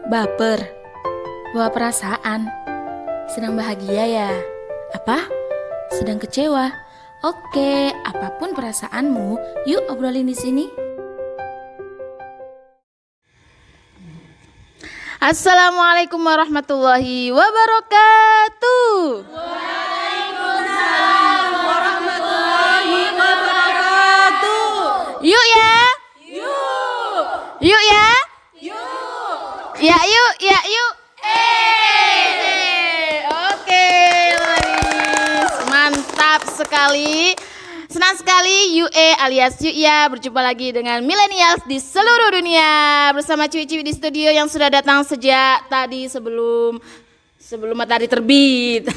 Baper, bawa perasaan. Sedang bahagia ya? Apa? Sedang kecewa? Oke, apapun perasaanmu, yuk obrolin di sini. Assalamualaikum warahmatullahi wabarakatuh. Waalaikumsalam warahmatullahi wabarakatuh. Yuk ya. Yuk ya. Ya yuk, ya yuk. Oke, Maris. Mantap sekali. Senang sekali UE alias Yuk ya berjumpa lagi dengan millennials di seluruh dunia bersama ciwi-ciwi di studio yang sudah datang sejak tadi sebelum matahari terbit.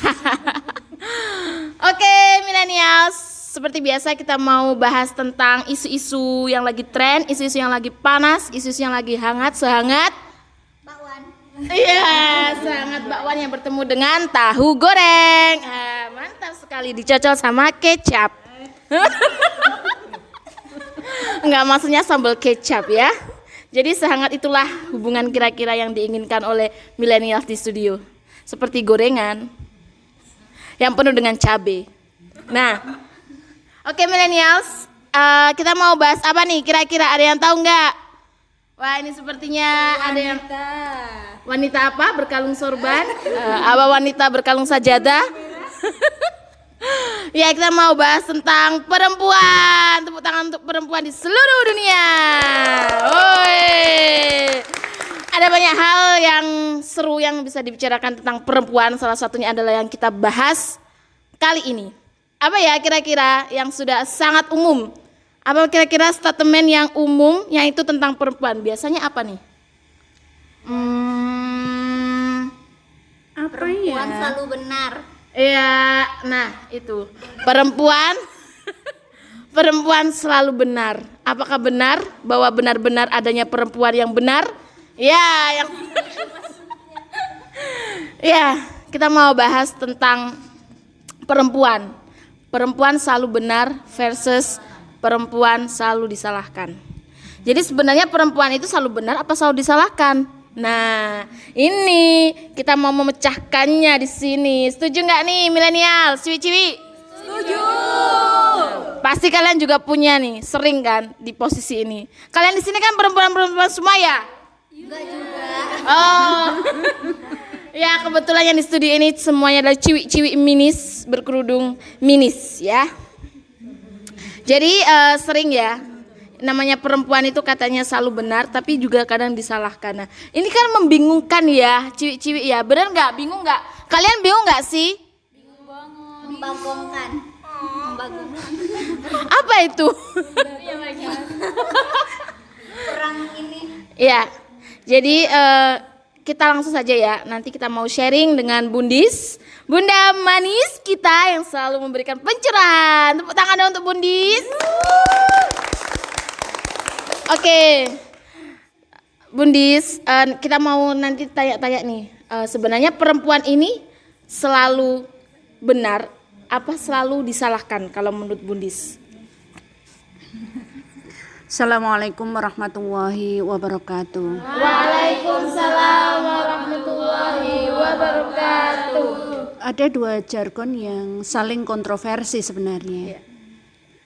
Oke, millennials, seperti biasa kita mau bahas tentang isu-isu yang lagi tren, isu-isu yang lagi panas, isu-isu yang lagi hangat, sehangat Bakwan. iya, sehangat bakwan yang bertemu dengan tahu goreng. Mantap sekali, dicocol sama kecap. Enggak, maksudnya sambal kecap ya. Jadi sehangat itulah hubungan kira-kira yang diinginkan oleh millennials di studio. Seperti gorengan yang penuh dengan cabai. Nah, oke millennials, kita mau bahas apa nih? Kira-kira ada yang tahu nggak? Wah, ini sepertinya ada yang wanita apa? Berkalung sorban? Apa wanita berkalung sajadah? Ya, kita mau bahas tentang perempuan. Tepuk tangan untuk perempuan di seluruh dunia. Oi. Ada banyak hal yang seru yang bisa dibicarakan tentang perempuan. Salah satunya adalah yang kita bahas kali ini. Apa ya kira-kira yang sudah sangat umum? Apa kira-kira statement yang umum yang itu tentang perempuan? Biasanya apa nih? Apa Perempuan selalu benar. Iya, nah itu perempuan selalu benar. Apakah benar bahwa benar-benar adanya perempuan yang benar? Ya, ya, kita mau bahas tentang perempuan. Perempuan selalu benar versus perempuan selalu disalahkan. Jadi sebenarnya perempuan itu selalu benar apa selalu disalahkan? Nah, ini kita mau memecahkannya di sini. Setuju nggak nih milenial, ciwi-ciwi? Setuju. Pasti kalian juga punya nih, sering kan di posisi ini. Kalian di sini kan perempuan-perempuan semua ya? Enggak juga. Oh, ya kebetulan yang di studio ini semuanya adalah ciwi-ciwi minis berkerudung minis ya. Jadi sering ya. Namanya perempuan itu katanya selalu benar tapi juga kadang disalahkan. Nah, ini kan membingungkan ya, ciwi-ciwi ya. Benar nggak? Bingung nggak? Kalian bingung nggak sih? Bingung banget. Membagongkan. Membagongkan. Apa itu? Perang ini. Ya. Jadi kita langsung saja ya. Nanti kita mau sharing dengan Bundis, Bunda manis kita yang selalu memberikan pencerahan. Tepuk tangan dong untuk Bundis. Oke, Bundis, kita mau nanti tanya-tanya nih. Sebenarnya perempuan ini selalu benar, apa selalu disalahkan kalau menurut Bundis? Assalamualaikum warahmatullahi wabarakatuh. Waalaikumsalam warahmatullahi wabarakatuh. Ada dua jargon yang saling kontroversi sebenarnya.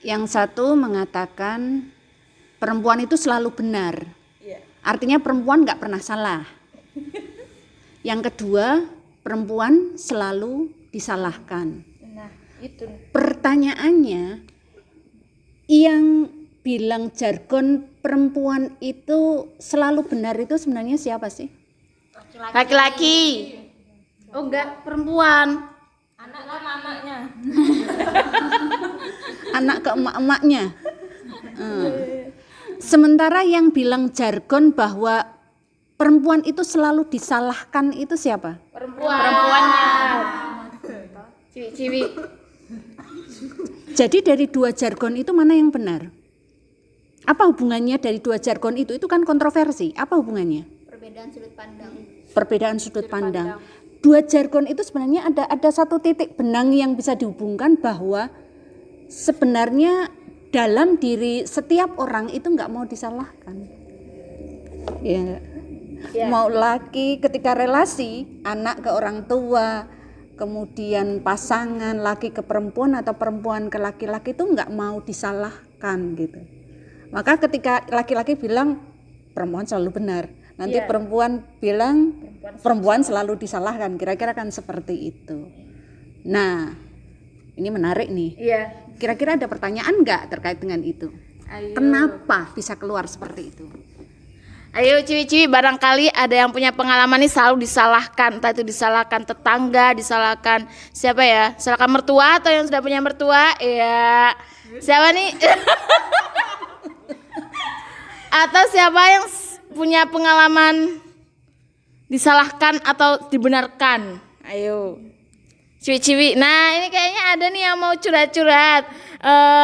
Yang satu mengatakan perempuan itu selalu benar. Artinya perempuan nggak pernah salah. Yang kedua, perempuan selalu disalahkan. Nah, itu. Pertanyaannya, yang bilang jargon perempuan itu selalu benar itu sebenarnya siapa sih? Laki-laki. Oh enggak, perempuan. Anak ke emak-emaknya. Sementara yang bilang jargon bahwa perempuan itu selalu disalahkan itu siapa? Perempuannya. Ciwi-ciwi. Jadi dari dua jargon itu mana yang benar? Apa hubungannya dari dua jargon itu? Itu kan kontroversi. Apa hubungannya? Perbedaan sudut pandang. Perbedaan sudut pandang. Dua jargon itu sebenarnya ada satu titik benang yang bisa dihubungkan bahwa sebenarnya dalam diri setiap orang itu nggak mau disalahkan. Ya, Mau laki ketika relasi anak ke orang tua, kemudian pasangan laki ke perempuan atau perempuan ke laki-laki itu nggak mau disalahkan gitu. Maka ketika laki-laki bilang perempuan selalu benar, nanti perempuan bilang perempuan selalu disalahkan, kira-kira kan seperti itu. Nah, ini menarik nih. Iya. Kira-kira ada pertanyaan nggak terkait dengan itu? Ayo. Kenapa bisa keluar seperti itu? Ayo ciwi-ciwi, barangkali ada yang punya pengalaman nih selalu disalahkan, entah itu disalahkan tetangga, disalahkan siapa ya? Salahkan mertua atau yang sudah punya mertua? Iya. Siapa nih? Atau siapa yang punya pengalaman disalahkan atau dibenarkan? Ayo. Ciwi-ciwi. Nah, ini kayaknya ada nih yang mau curhat-curhat.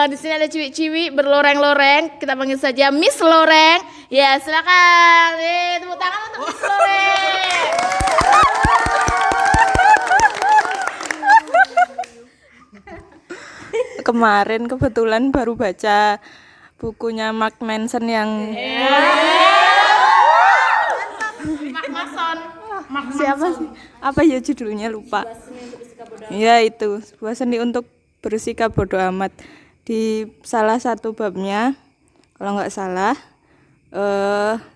Di sini ada ciwi-ciwi berloreng-loreng. Kita panggil saja Miss Loreng. Ya, silakan. Tepuk tangan untuk Miss Loreng. Kemarin kebetulan baru baca bukunya Mark Manson yang siapa sih? Apa ya judulnya lupa. Ya itu, sebuah seni untuk bersikap bodoh amat. Di salah satu babnya, kalau nggak salah,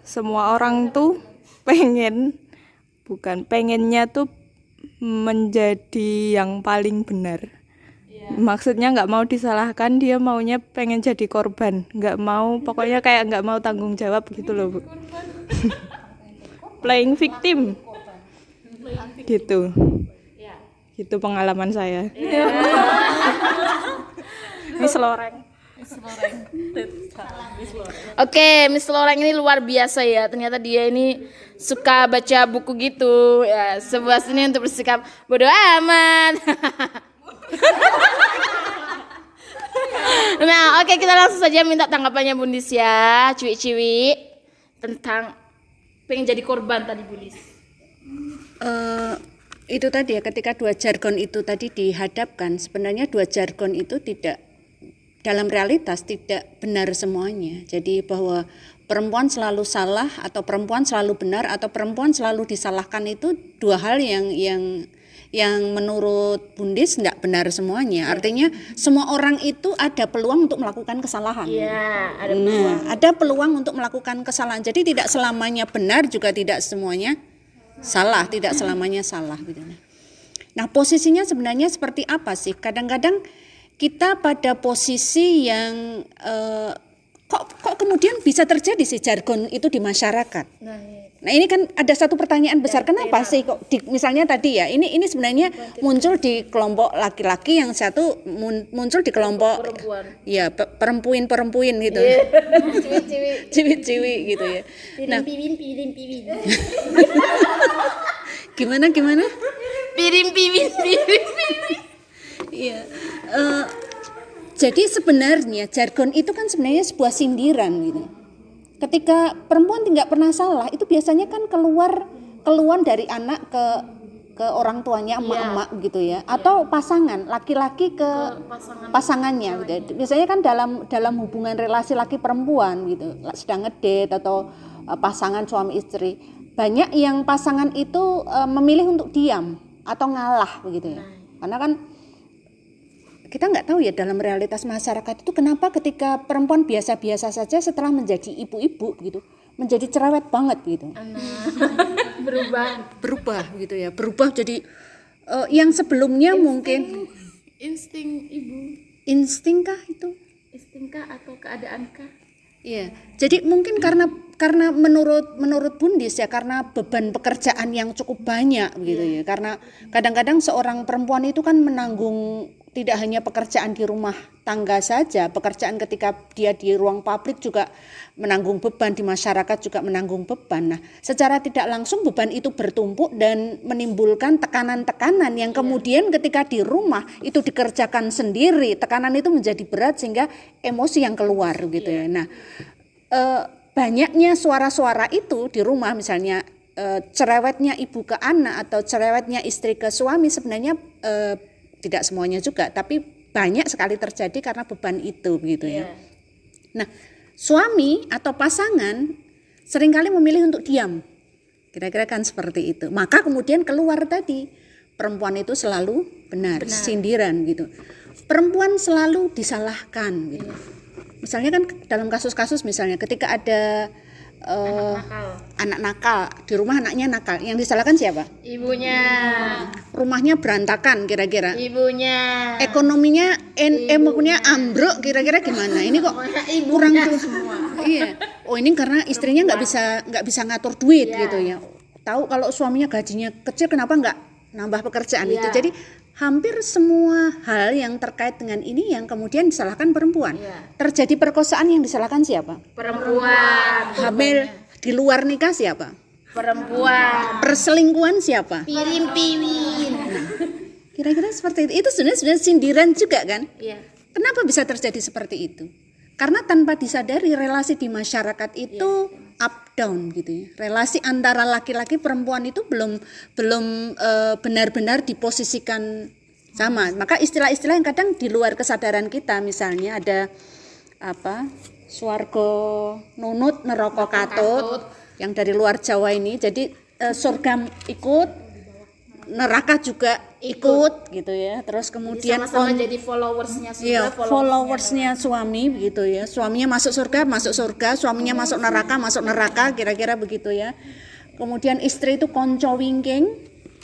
semua orang tuh pengennya tuh menjadi yang paling benar. Maksudnya nggak mau disalahkan, dia maunya pengen jadi korban, nggak mau, pokoknya kayak nggak mau tanggung jawab gitu loh Bu. Playing victim gitu. Gitu pengalaman saya. Miss Loreng. Oke, Miss Loreng ini luar biasa ya. Ternyata dia ini suka baca buku gitu. Ya, sebuah seni untuk bersikap bodoh amat. Nah, oke, kita langsung saja minta tanggapannya Bundis ya, ciwi-ciwi, tentang pengen jadi korban tadi Bundis. Itu tadi ya, ketika dua jargon itu tadi dihadapkan, sebenarnya dua jargon itu tidak, dalam realitas tidak benar semuanya. Jadi bahwa perempuan selalu salah atau perempuan selalu benar atau perempuan selalu disalahkan itu dua hal yang menurut Bundis tidak benar semuanya. Artinya semua orang itu ada peluang untuk melakukan kesalahan. Iya, ada Nah, ada peluang untuk melakukan kesalahan. Jadi tidak selamanya benar, juga tidak semuanya salah, tidak selamanya salah gitu. Nah, posisinya sebenarnya seperti apa sih? Kadang-kadang kita pada posisi yang kok kemudian bisa terjadi sih jargon itu di masyarakat. Nah, ini kan ada satu pertanyaan besar, kenapa sih kok misalnya tadi ya, ini sebenarnya muncul di kelompok laki-laki, yang satu muncul di kelompok perempuan. ya perempuin gitu. Ciwi-ciwi gitu ya. Nah, Piwin. gimana? Piring. Iya. Jadi sebenarnya jargon itu kan sebenarnya sebuah sindiran gitu. Ketika perempuan tidak pernah salah, itu biasanya kan keluar dari anak ke orang tuanya, emak-emak gitu ya, atau pasangan laki-laki ke pasangannya gitu. Biasanya kan dalam hubungan relasi laki perempuan gitu, sedang ngedate atau pasangan suami istri, banyak yang pasangan itu memilih untuk diam atau ngalah begitu ya. Karena kan kita nggak tahu ya dalam realitas masyarakat itu kenapa ketika perempuan biasa-biasa saja setelah menjadi ibu-ibu gitu menjadi cerewet banget gitu. Berubah gitu ya, berubah jadi yang sebelumnya mungkin Insting ibu. instingkah itu? Instingkah atau keadaankah? Iya. Jadi mungkin karena menurut Bundis ya, karena beban pekerjaan yang cukup banyak gitu ya. Karena kadang-kadang seorang perempuan itu kan menanggung tidak hanya pekerjaan di rumah tangga saja, pekerjaan ketika dia di ruang publik juga menanggung beban, di masyarakat juga menanggung beban. Nah, secara tidak langsung beban itu bertumpuk dan menimbulkan tekanan-tekanan yang kemudian ketika di rumah itu dikerjakan sendiri, tekanan itu menjadi berat sehingga emosi yang keluar gitu ya. Nah, banyaknya suara-suara itu di rumah, misalnya cerewetnya ibu ke anak atau cerewetnya istri ke suami, sebenarnya tidak semuanya juga, tapi banyak sekali terjadi karena beban itu gitu ya. Nah, suami atau pasangan seringkali memilih untuk diam Kira-kira kan seperti itu. Maka kemudian keluar tadi, perempuan itu selalu benar. Sindiran gitu. Perempuan selalu disalahkan gitu. Misalnya kan dalam kasus-kasus misalnya ketika ada anak nakal di rumah, anaknya nakal, yang disalahkan siapa? Ibunya. Rumahnya berantakan kira-kira. Ibunya. Ekonominya maksudnya ambruk, kira-kira gimana? Ini kok kurang tuh semua. Iya. Oh ini karena istrinya nggak bisa ngatur duit gitu ya. Tahu kalau suaminya gajinya kecil, kenapa nggak nambah pekerjaan itu? Jadi hampir semua hal yang terkait dengan ini yang kemudian disalahkan perempuan. Terjadi perkosaan yang disalahkan siapa? Perempuan. Hamil di luar nikah siapa? Perempuan. Perselingkuhan siapa? Pirin-pirin. Kira-kira seperti itu. Itu sebenarnya sindiran juga kan? Iya. Kenapa bisa terjadi seperti itu? Karena tanpa disadari relasi di masyarakat itu up down gitu ya. Relasi antara laki-laki perempuan itu belum benar-benar diposisikan sama. Maka istilah-istilah yang kadang di luar kesadaran kita, misalnya ada swarga nunut neraka katut yang dari luar Jawa ini. Jadi surga ikut, neraka juga ikut gitu ya. Terus kemudian sama-sama jadi followersnya iya, followersnya suami begitu ya. Suaminya masuk surga, suaminya masuk neraka, kira-kira begitu ya. Kemudian istri itu konco wingking,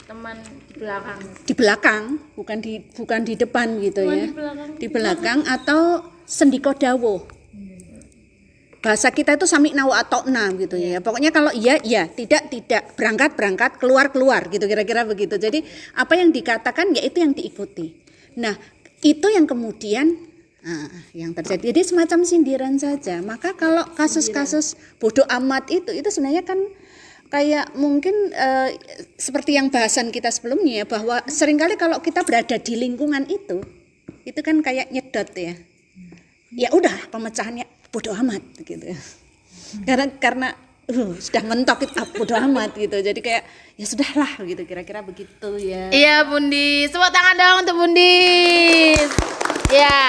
teman di belakang. di belakang, bukan di depan gitu ya. Di belakang atau sendiko dawuh. Bahasa kita itu sami nawa atokna gitu ya. Pokoknya kalau iya, tidak, berangkat, keluar gitu, kira-kira begitu. Jadi apa yang dikatakan ya itu yang diikuti. Nah, itu yang kemudian yang terjadi. Jadi semacam sindiran saja. Maka kalau kasus-kasus bodoh amat itu sebenarnya kan kayak mungkin seperti yang bahasan kita sebelumnya, bahwa seringkali kalau kita berada di lingkungan itu kan kayak nyedot ya. Ya udah, pemecahannya bodoh amat gitu ya. Karena sudah mentok itu bodoh amat gitu. Jadi kayak ya sudahlah gitu, kira-kira begitu ya. Iya Bundis, tepuk tangan dong untuk Bundis. Ya.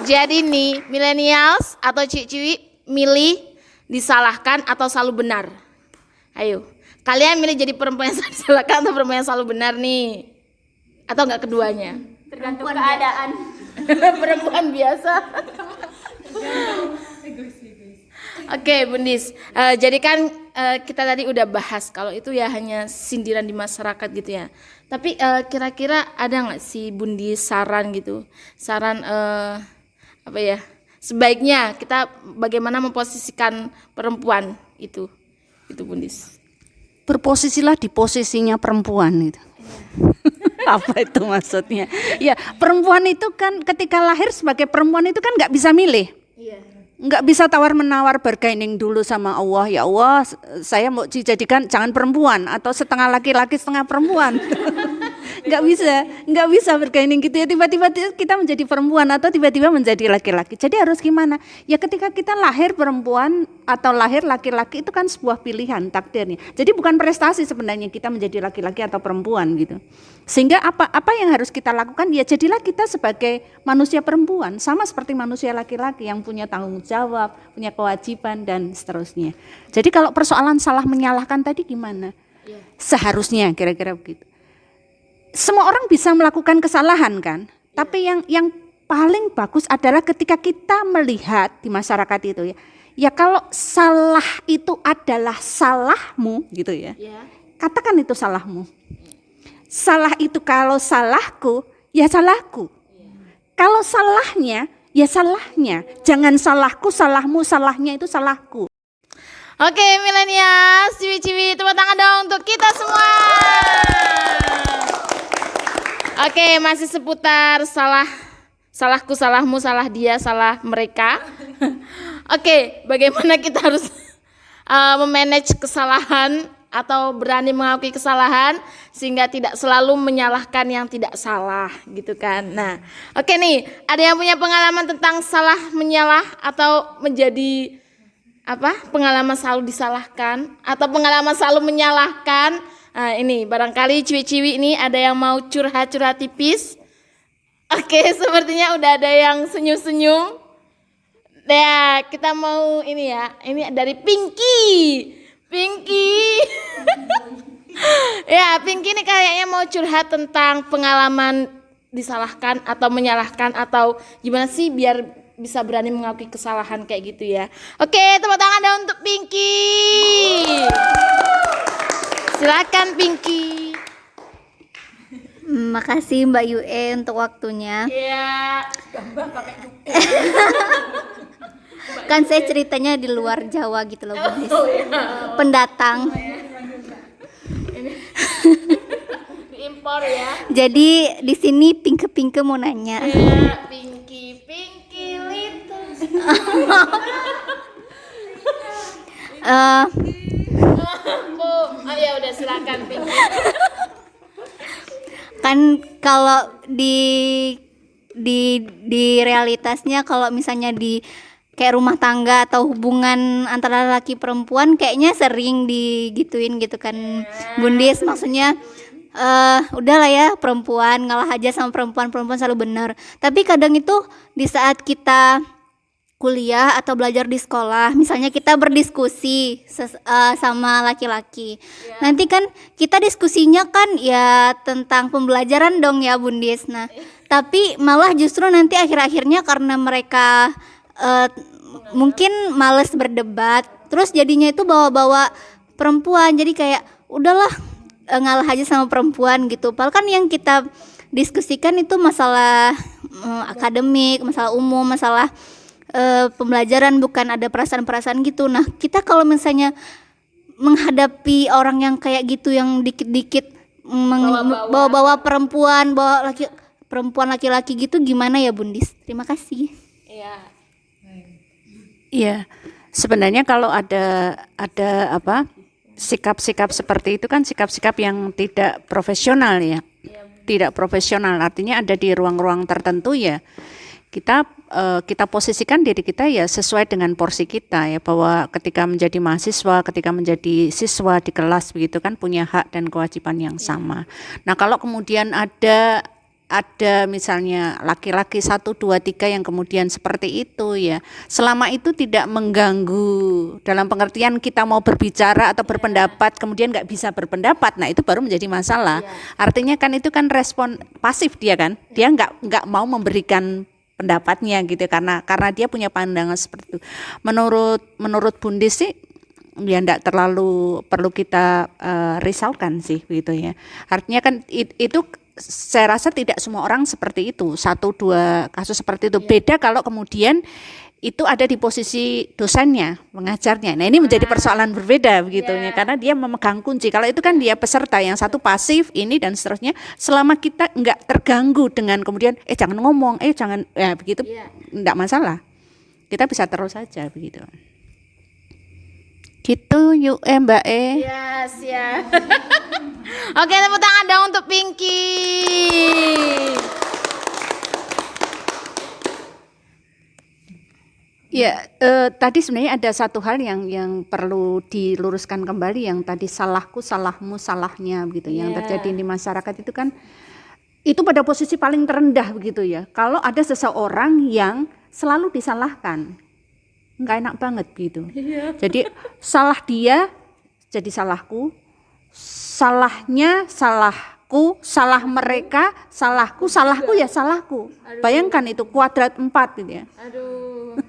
Jadi nih millennials atau ciwi milih disalahkan atau selalu benar? Ayo. Kalian milih jadi perempuan yang disalahkan atau perempuan yang selalu benar nih? Atau enggak keduanya? Tergantung keadaan. Perempuan biasa. Oke, Bundis. Jadi kan kita tadi udah bahas kalau itu ya hanya sindiran di masyarakat gitu ya. Tapi kira-kira ada nggak sih Bundis saran gitu? Saran sebaiknya kita bagaimana memposisikan perempuan itu Bundis? Berposisilah di posisinya perempuan itu. Apa itu maksudnya? Ya, perempuan itu kan ketika lahir sebagai perempuan itu kan nggak bisa milih. Iya. Nggak bisa tawar-menawar bargaining dulu sama Allah. Ya Allah, saya mau dijadikan jangan perempuan atau setengah laki-laki setengah perempuan. nggak bisa bargaining gitu ya. Tiba-tiba kita menjadi perempuan atau tiba-tiba menjadi laki-laki. Jadi harus gimana? Ya ketika kita lahir perempuan atau lahir laki-laki itu kan sebuah pilihan takdirnya. Jadi bukan prestasi sebenarnya kita menjadi laki-laki atau perempuan gitu. Sehingga apa yang harus kita lakukan? Ya jadilah kita sebagai manusia perempuan sama seperti manusia laki-laki yang punya tanggung jawab, punya kewajiban dan seterusnya. Jadi kalau persoalan salah menyalahkan tadi gimana? Seharusnya kira-kira begitu. Semua orang bisa melakukan kesalahan kan, tapi yang paling bagus adalah ketika kita melihat di masyarakat itu ya. Ya kalau salah itu adalah salahmu gitu ya. Katakan itu salahmu. Salah itu kalau salahku, ya salahku. Kalau salahnya, ya salahnya. Jangan salahku, salahmu, salahnya itu salahku. Oke, milenials, ciwi-ciwi, tepuk tangan dong untuk kita semua. Oke, masih seputar salahku, salahmu, salah dia, salah mereka. Oke, bagaimana kita harus memanage kesalahan atau berani mengakui kesalahan sehingga tidak selalu menyalahkan yang tidak salah gitu kan. Nah, oke nih, ada yang punya pengalaman tentang salah menyalah atau menjadi pengalaman selalu disalahkan atau pengalaman selalu menyalahkan? Nah, ini barangkali ciwi-ciwi ini ada yang mau curhat-curhat tipis. Oke, sepertinya udah ada yang senyum-senyum. Ya, kita mau ini ya. Ini dari Pinky. Pinky. Ya, Pinky ini kayaknya mau curhat tentang pengalaman disalahkan atau menyalahkan atau gimana sih biar bisa berani mengakui kesalahan kayak gitu ya. Oke, tepuk tangan dong untuk Pinky. Silakan Pinky. Makasih Mbak Yue untuk waktunya. Iya. Kan saya ceritanya di luar Jawa gitu loh, Bundis. Pendatang. Diimpor ya. Jadi di sini Pinke mau nanya. Ya, Pinky little. Bu, ya udah silakan Pinky. Kan kalau di realitasnya kalau misalnya di kayak rumah tangga atau hubungan antara laki perempuan kayaknya sering digituin gitu kan, Bundis. Maksudnya udahlah ya, perempuan ngalah aja sama perempuan selalu benar. Tapi kadang itu di saat kita kuliah atau belajar di sekolah, misalnya kita berdiskusi sama laki-laki, nanti kan kita diskusinya kan ya tentang pembelajaran dong ya, Bundis. Nah, tapi malah justru nanti akhir-akhirnya karena mereka mungkin males berdebat, terus jadinya itu bawa-bawa perempuan, jadi kayak udahlah ngalah aja sama perempuan gitu. Padahal kan yang kita diskusikan itu masalah akademik, masalah umum, masalah pembelajaran, bukan ada perasaan-perasaan gitu. Nah, kita kalau misalnya menghadapi orang yang kayak gitu, yang dikit-dikit bawa-bawa perempuan, perempuan laki-laki gitu, gimana ya, Bundis? Terima kasih. Iya. Iya, sebenarnya kalau ada apa sikap-sikap seperti itu kan sikap-sikap yang tidak profesional ya, tidak profesional. Artinya ada di ruang-ruang tertentu ya. Kita posisikan diri kita ya sesuai dengan porsi kita ya, bahwa ketika menjadi mahasiswa, ketika menjadi siswa di kelas begitu kan punya hak dan kewajiban yang sama. Nah, kalau kemudian ada misalnya laki-laki 1, 2, 3 yang kemudian seperti itu ya, selama itu tidak mengganggu dalam pengertian kita mau berbicara atau berpendapat kemudian nggak bisa berpendapat, nah itu baru menjadi masalah. Artinya kan itu kan respon pasif dia kan, dia nggak mau memberikan pendapatnya gitu karena dia punya pandangan seperti itu. Menurut Bundis sih ya enggak terlalu perlu kita risaukan sih begitu ya. Artinya kan itu saya rasa tidak semua orang seperti itu, 1, 2 kasus seperti itu. Beda kalau kemudian itu ada di posisi dosennya, pengajarnya. Nah, ini menjadi persoalan berbeda begitu ya, karena dia memegang kunci. Kalau itu kan dia peserta, yang satu pasif ini dan seterusnya. Selama kita enggak terganggu dengan kemudian jangan ngomong, jangan ya begitu, enggak masalah. Kita bisa terus saja begitu. Gitu yuk Mbak E. Yes, ya. Oke, tepuk tangan dong untuk Pinky. Ya, tadi sebenarnya ada satu hal yang perlu diluruskan kembali, yang tadi salahku, salahmu, salahnya begitu, yang terjadi di masyarakat itu kan itu pada posisi paling terendah begitu ya. Kalau ada seseorang yang selalu disalahkan, nggak enak banget gitu. Jadi salah dia jadi salahku, salahnya salahku, salah mereka salahku, salahku ya salahku. Bayangkan itu kuadrat 4 gitu ya. Aduh.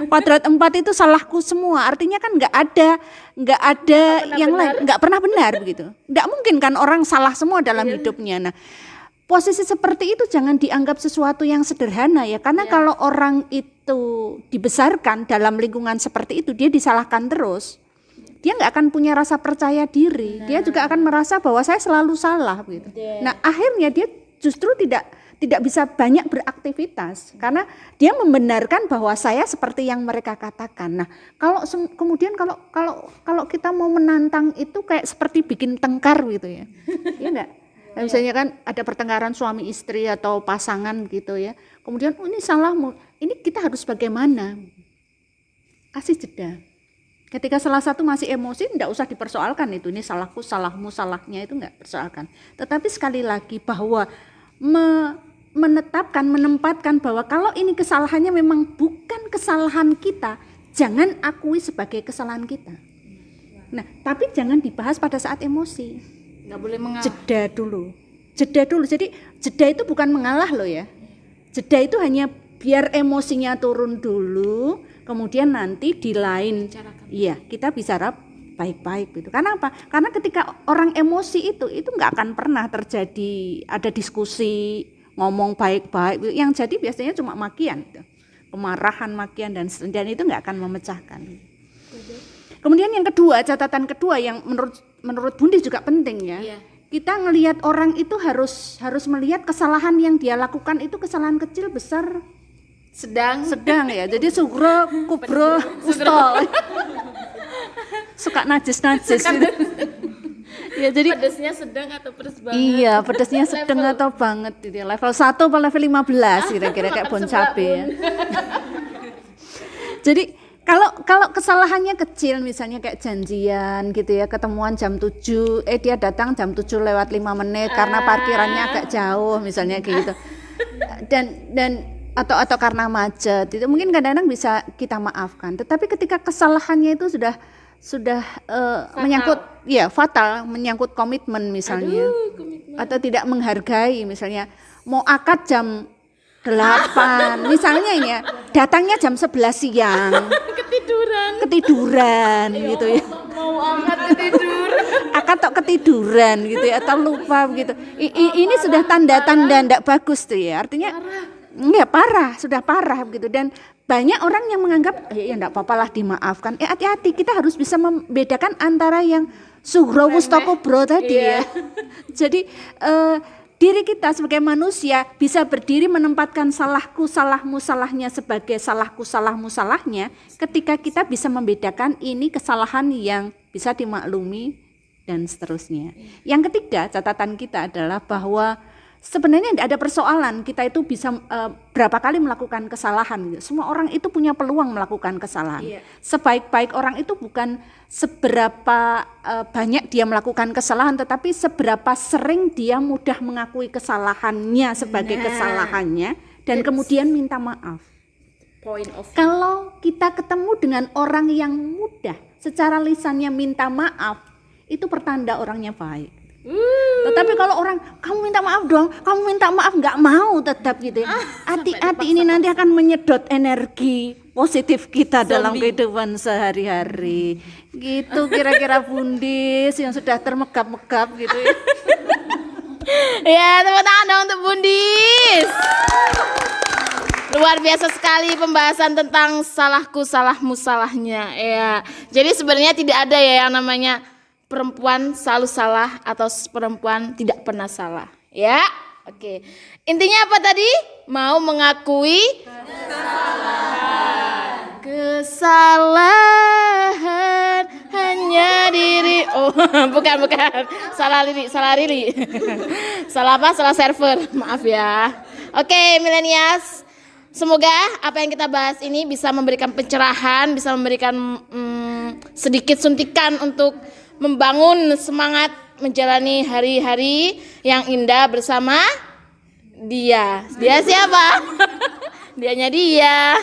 Kuadrat 4 itu salahku semua. Artinya kan nggak ada yang lain, nggak pernah benar begitu. Nggak mungkin kan orang salah semua dalam hidupnya. Nah, posisi seperti itu jangan dianggap sesuatu yang sederhana ya, karena kalau orang itu dibesarkan dalam lingkungan seperti itu, dia disalahkan terus, dia nggak akan punya rasa percaya diri. Dia juga akan merasa bahwa saya selalu salah gitu. Nah, akhirnya dia justru tidak bisa banyak beraktivitas karena dia membenarkan bahwa saya seperti yang mereka katakan. Nah, kemudian kalau kita mau menantang itu kayak seperti bikin tengkar gitu ya. Iya enggak? Nah, misalnya kan ada pertengkaran suami istri atau pasangan gitu ya. Kemudian ini salahmu, ini kita harus bagaimana? Kasih jeda. Ketika salah satu masih emosi, enggak usah dipersoalkan itu. Ini salahku, salahmu, salahnya itu enggak persoalkan. Tetapi sekali lagi bahwa menempatkan bahwa kalau ini kesalahannya memang bukan kesalahan kita, jangan akui sebagai kesalahan kita. Nah, tapi jangan dibahas pada saat emosi. Nggak boleh mengalah. Jeda dulu. Jadi jeda itu bukan mengalah loh ya. Jeda itu hanya biar emosinya turun dulu, kemudian nanti di lain iya, kita bicara baik-baik gitu. Karena apa? Karena ketika orang emosi itu nggak akan pernah terjadi ada diskusi, ngomong baik-baik. Yang jadi biasanya cuma makian gitu. Kemarahan, makian dan itu nggak akan memecahkan. Kemudian yang kedua, catatan kedua yang menurut Bundi juga penting ya. Iya. Kita ngelihat orang itu harus melihat kesalahan yang dia lakukan itu kesalahan kecil, besar, Sedang ya. Jadi sugro, kubro, ustol. Suka najis gitu. Ya jadi pedesnya sedang atau pedes banget. iya, pedasnya sedang atau banget gitu. Level 1 atau level 15 kira-kira kayak bon cabe ya. Jadi kalau kesalahannya kecil misalnya kayak janjian gitu ya, ketemuan jam 7, dia datang jam 7 lewat 5 menit karena parkirannya agak jauh misalnya kayak gitu. Dan atau karena macet itu mungkin kadang-kadang bisa kita maafkan. Tetapi ketika kesalahannya itu sudah menyangkut ya fatal, menyangkut komitmen misalnya. Atau tidak menghargai misalnya mau akad jam 8 misalnya ini ya, datangnya jam 11 siang. Ketiduran gitu ya. Mau angkat ketiduran. Akad tok ketiduran gitu ya, atau lupa gitu. Ini sudah tanda-tanda enggak bagus tuh ya. Artinya parah, sudah parah gitu. Dan banyak orang yang menganggap ya enggak apa-apalah dimaafkan. Hati-hati, kita harus bisa membedakan antara yang sugro wustoko bro tadi ya. Jadi diri kita sebagai manusia bisa berdiri menempatkan salahku, salahmu, salahnya sebagai salahku, salahmu, salahnya ketika kita bisa membedakan ini kesalahan yang bisa dimaklumi dan seterusnya. Yang ketiga, catatan kita adalah bahwa sebenarnya tidak ada persoalan kita itu bisa berapa kali melakukan kesalahan. Semua orang itu punya peluang melakukan kesalahan. Iya. Sebaik-baik orang itu bukan seberapa banyak dia melakukan kesalahan, tetapi seberapa sering dia mudah mengakui kesalahannya sebagai kesalahannya dan kemudian minta maaf. Point of Kalau kita ketemu dengan orang yang mudah secara lisannya minta maaf, itu pertanda orangnya baik. Tetapi kalau orang kamu minta maaf dong, kamu minta maaf nggak mau tetap gitu ya. Hati-hati, ini nanti akan menyedot energi positif kita dalam kehidupan sehari-hari. Gitu kira-kira Bundis yang sudah termegap-megap gitu ya. Ya, tepuk tangan dong untuk Bundis. Luar biasa sekali pembahasan tentang salahku, salahmu, salahnya. Ya. Jadi sebenarnya tidak ada ya yang namanya perempuan selalu salah atau perempuan tidak pernah salah. Ya, oke. Intinya apa tadi? Mau mengakui kesalahan hanya diri. Oh, bukan. Salah lirik. Salah apa? Salah server. Maaf ya. Oke, millennials. Semoga apa yang kita bahas ini bisa memberikan pencerahan, bisa memberikan sedikit suntikan untuk membangun semangat menjalani hari-hari yang indah bersama dia. Dia siapa? Dianya dia.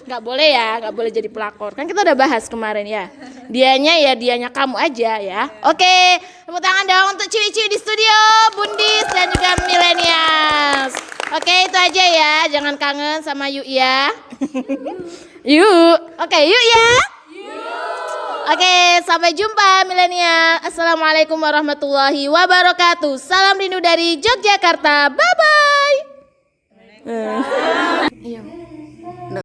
Nggak boleh ya, nggak boleh jadi pelakor. Kan kita udah bahas kemarin ya. Dianya kamu aja ya. Oke, tepuk tangan dong untuk ciwi-ciwi di studio, Bundis dan juga millennials. Oke, itu aja ya. Jangan kangen sama Yuk ya. Yuk. Oke, yuk ya. Oke, sampai jumpa milenial. Assalamualaikum warahmatullahi wabarakatuh. Salam rindu dari Yogyakarta. Bye bye.